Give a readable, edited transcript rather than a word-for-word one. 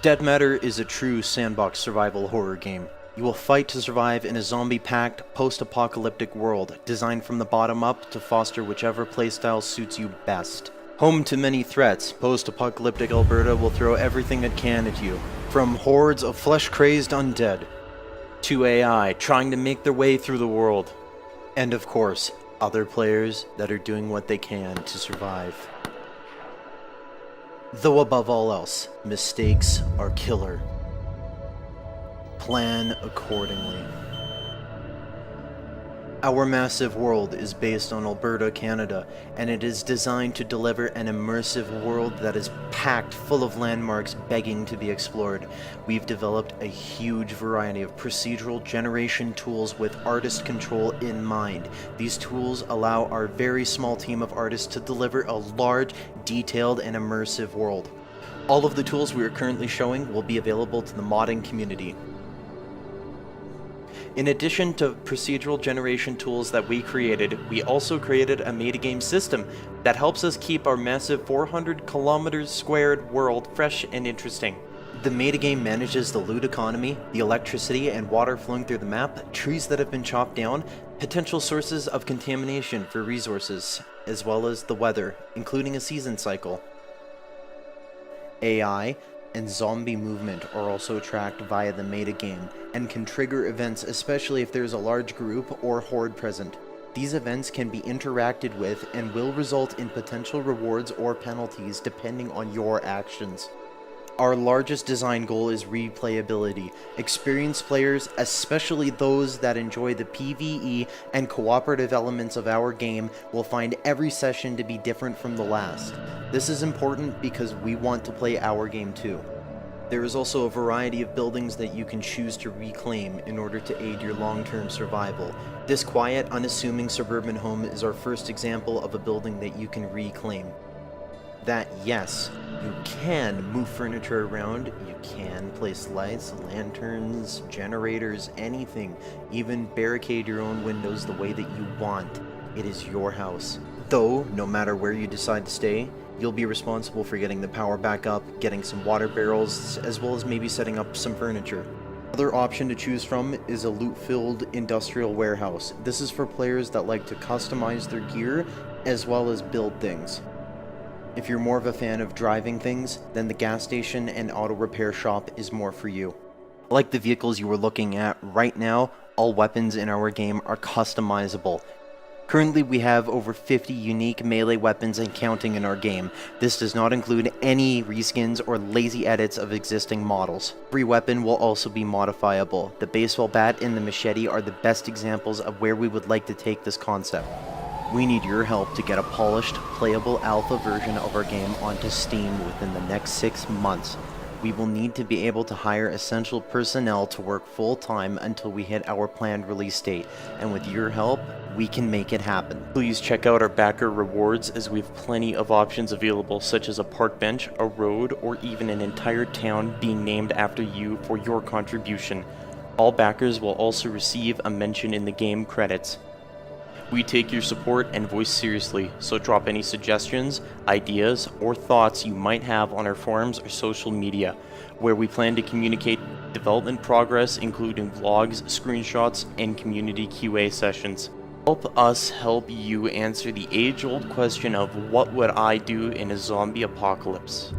Dead Matter is a true sandbox survival horror game. You will fight to survive in a zombie-packed, post-apocalyptic world, designed from the bottom up to foster whichever playstyle suits you best. Home to many threats, post-apocalyptic Alberta will throw everything it can at you, from hordes of flesh-crazed undead, to AI trying to make their way through the world, and of course, other players that are doing what they can to survive. Though above all else, mistakes are killer. Plan accordingly. Our massive world is based on Alberta, Canada, and it is designed to deliver an immersive world that is packed full of landmarks begging to be explored. We've developed a huge variety of procedural generation tools with artist control in mind. These tools allow our very small team of artists to deliver a large, detailed, and immersive world. All of the tools we are currently showing will be available to the modding community. In addition to procedural generation tools that we created, we also created a metagame system that helps us keep our massive 400 kilometers squared world fresh and interesting. The metagame manages the loot economy, the electricity and water flowing through the map, trees that have been chopped down, potential sources of contamination for resources, as well as the weather, including a season cycle. AI and zombie movement are also tracked via the metagame and can trigger events, especially if there's a large group or horde present. These events can be interacted with and will result in potential rewards or penalties depending on your actions. Our largest design goal is replayability. Experienced players, especially those that enjoy the PvE and cooperative elements of our game, will find every session to be different from the last. This is important because we want to play our game too. There is also a variety of buildings that you can choose to reclaim in order to aid your long-term survival. This quiet, unassuming suburban home is our first example of a building that you can reclaim. That, yes, you can move furniture around, you can place lights, lanterns, generators, anything, even barricade your own windows the way that you want. It is your house. Though, no matter where you decide to stay, you'll be responsible for getting the power back up, getting some water barrels, as well as maybe setting up some furniture. Another option to choose from is a loot-filled industrial warehouse. This is for players that like to customize their gear, as well as build things. If you're more of a fan of driving things, then the gas station and auto repair shop is more for you. Like the vehicles you were looking at right now, all weapons in our game are customizable. Currently we have over 50 unique melee weapons and counting in our game. This does not include any reskins or lazy edits of existing models. Every weapon will also be modifiable. The baseball bat and the machete are the best examples of where we would like to take this concept. We need your help to get a polished, playable alpha version of our game onto Steam within the next 6 months. We will need to be able to hire essential personnel to work full-time until we hit our planned release date, and with your help, we can make it happen. Please check out our backer rewards, as we have plenty of options available, such as a park bench, a road, or even an entire town being named after you for your contribution. All backers will also receive a mention in the game credits. We take your support and voice seriously, so drop any suggestions, ideas, or thoughts you might have on our forums or social media, where we plan to communicate development progress, including vlogs, screenshots, and community QA sessions. Help us help you answer the age-old question of what would I do in a zombie apocalypse?